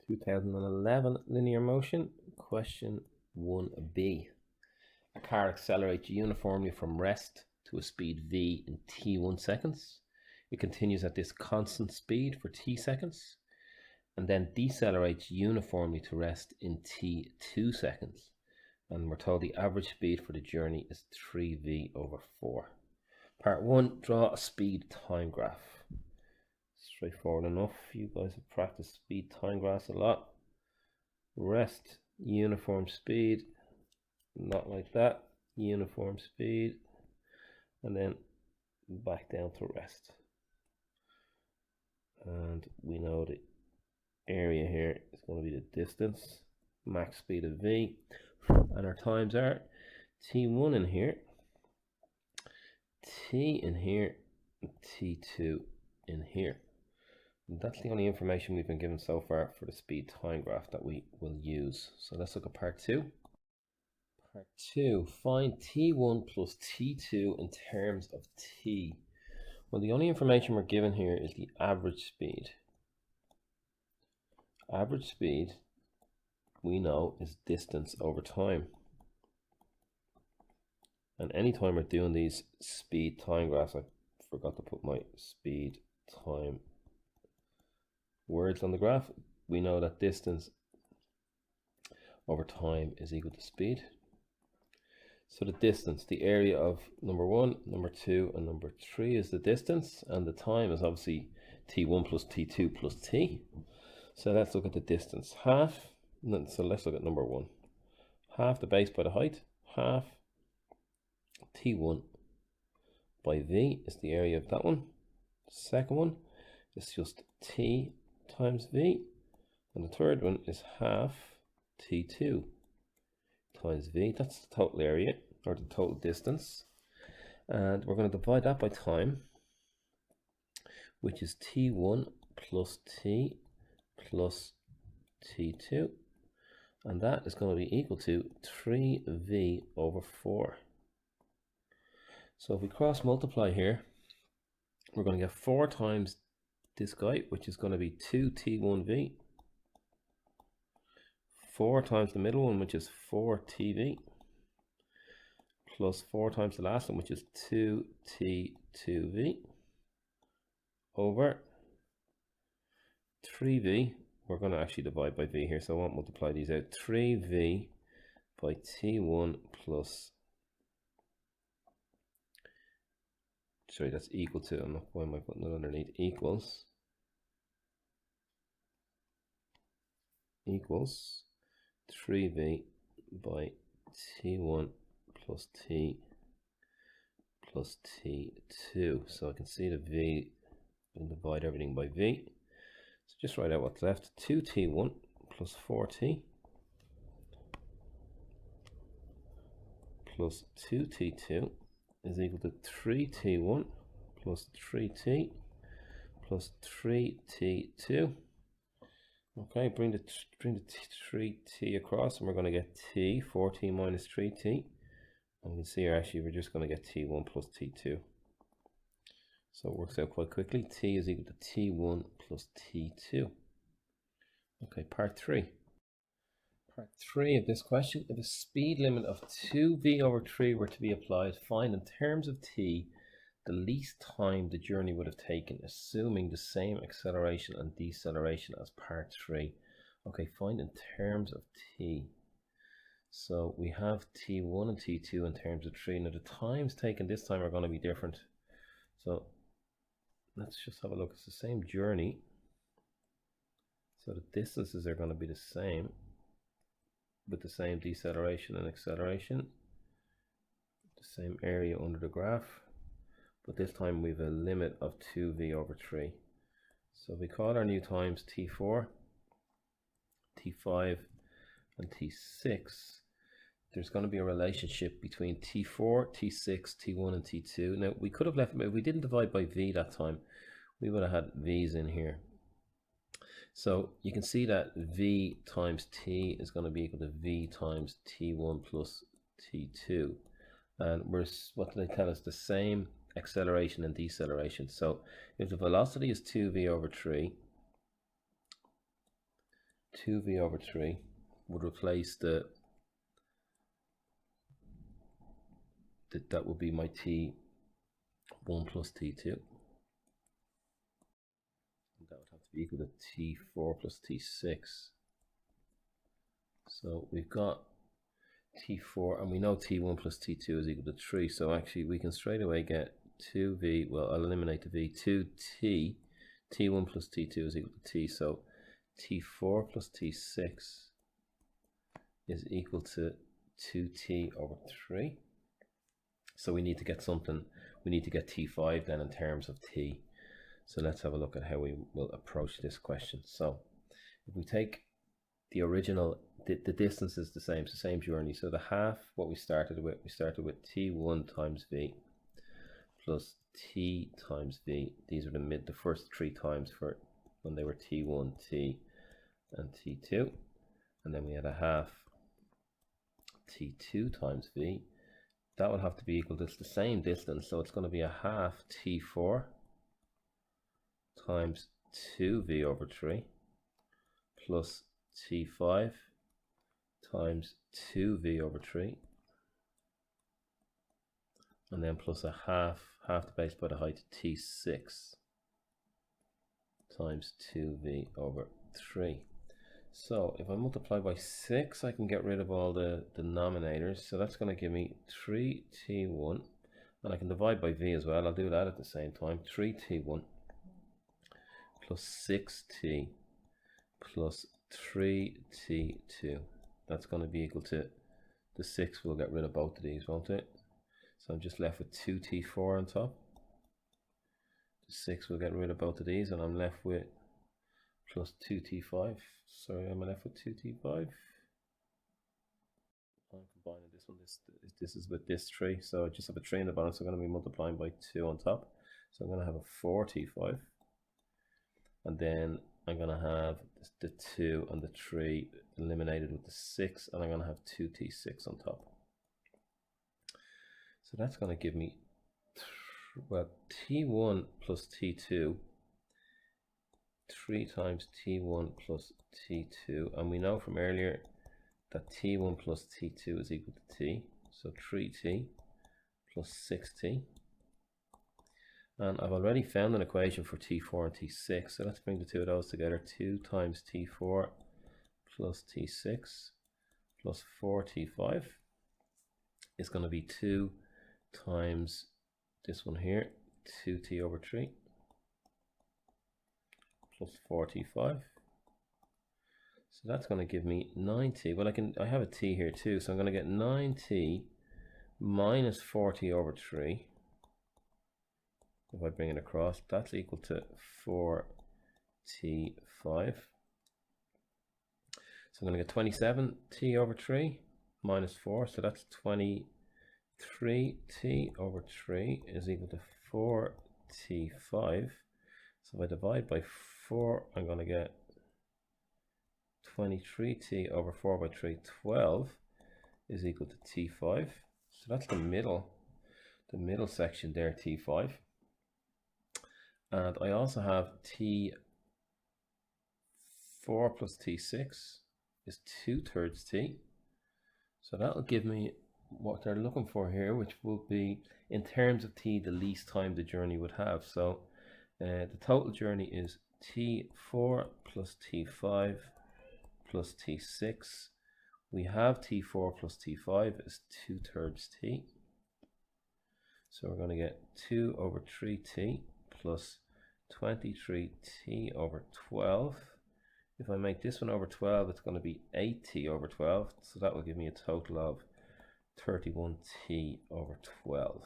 2011 linear motion. Question 1b. A car accelerates uniformly from rest to a speed v in t1 seconds. It continues at this constant speed for t seconds and then decelerates uniformly to rest in t2 seconds. And we're told the average speed for the journey is 3v over 4. Part 1, draw a speed time graph. Straightforward enough. You guys have practiced speed time graphs a lot. Rest, uniform speed, not like that, uniform speed, and then back down to rest. And we know the area here is going to be the distance, max speed of v, and our times are t1 in here, t in here, and t2 in here. And that's the only information we've been given so far for the speed time graph that we will use. So let's look at part 2. Part 2, find t1 plus t2 in terms of t. Well, the only information we're given here is the average speed. Average speed, we know, is distance over time. And anytime we're doing these speed time graphs, I forgot to put my speed time words on the graph, we know that distance over time is equal to speed. So the distance, the area of number 1, number 2, and number 3 is the distance, and the time is obviously t1 plus t2 plus t. So let's look at the distance. Half, so let's look at number 1. Half the base by the height, half t1 by v is the area of that one. Second one is just t times v, and the third one is half t2 times v. That's the total area, or the total distance, and we're going to divide that by time, which is t1 plus t plus t2, and that is going to be equal to 3v over 4. So if we cross multiply here, we're going to get 4 times this guy, which is going to be 2t1v, 4 times the middle one, which is 4tv, plus 4 times the last one, which is 2t2v, over 3v. We're going to actually divide by v here, so I won't multiply these out. 3v by t1 plus, sorry, that's equal to, I'm not, why am I putting it underneath, equals 3v by t1 plus t plus t2. So I can see the v and divide everything by v. So just write out what's left. 2t1 plus 4t plus 2t2 is equal to 3t1 plus 3t plus 3t2. Okay, bring the 3t across, and we're going to get t, 4t minus 3t. And we can see here, actually, we're just going to get t1 plus t2. So it works out quite quickly. T is equal to t1 plus t2. Okay, part 3. Part 3 of this question, if a speed limit of 2v over 3 were to be applied, find in terms of t the least time the journey would have taken, assuming the same acceleration and deceleration as part 3. Okay, find in terms of t. So we have t1 and t2 in terms of 3. Now the times taken this time are going to be different. So let's just have a look. It's the same journey. So the distances are going to be the same, with the same deceleration and acceleration, the same area under the graph. But this time we have a limit of 2v over 3. So we call our new times t4, t5, and t6. There's going to be a relationship between t4, t6, t1, and t2. Now we could have left, if we didn't divide by v that time, we would have had v's in here. So you can see that v times t is going to be equal to v times t1 plus t2. And what do they tell us? The same acceleration and deceleration. So if the velocity is 2v over 3, 2v over 3 would replace that would be my t1 plus t2. And that would have to be equal to t4 plus t6. So we've got t4, and we know t1 plus t2 is equal to 3. So actually we can straight away get 2v, well, I'll eliminate the v, 2t, t1 plus t2 is equal to t. So t4 plus t6 is equal to 2t over 3. So we need to get something, we need to get t5 then in terms of t. So let's have a look at how we will approach this question. So if we take the original, the distance is the same, it's the same journey. So the half, what we started with t1 times v plus t times v. These are the first 3 times for when they were t1, t, and t2. And then we had a half t2 times v. That will have to be equal to the same distance, so it's going to be a half t4 times 2v over 3 plus t5 times 2v over 3, and then plus a half the base by the height, t6 times 2v over 3. So if I multiply by 6, I can get rid of all the denominators. So that's going to give me 3t1, and I can divide by v as well. I'll do that at the same time. 3t1 plus 6t plus 3t2. That's going to be equal to the 6. We'll get rid of both of these, won't it? So I'm just left with 2t4 on top. The 6 will get rid of both of these, and I'm left with plus 2t5. Sorry, I'm left with 2t5. I'm combining this one. This is with this 3. So I just have a 3 in the bottom, so I'm going to be multiplying by 2 on top. So I'm going to have a 4t5. And then I'm going to have the 2 and the 3 eliminated with the 6. And I'm going to have 2t6 on top. So that's going to give me, well, t1 plus t2, 3 times t1 plus t2, and we know from earlier that t1 plus t2 is equal to t, so 3t plus 6t. And I've already found an equation for t4 and t6, so let's bring the two of those together. 2 times t4 plus t6 plus 4t5 is going to be 2 times this one here, 2t over 3 plus 4t5. So that's going to give me 9t. Well, I have a t here too, so I'm going to get 9t minus 4t over 3. If I bring it across, that's equal to 4t5. So I'm going to get 27t over 3 minus 4, so that's 23t over 3 is equal to 4t5. So if I divide by 4, I'm going to get 23t over 4 by 3, 12 is equal to t5. So that's the middle section there, t5. And I also have t4 plus t6 is 2/3 t. So that will give me what they're looking for here, which will be, in terms of t, the least time the journey would have. So the total journey is t4 plus t5 plus t6. We have t4 plus t5 is 2/3 t. So we're going to get 2 over 3t plus 23t over 12. If I make this one over 12, it's going to be 8t over 12. So that will give me a total of 31t over 12.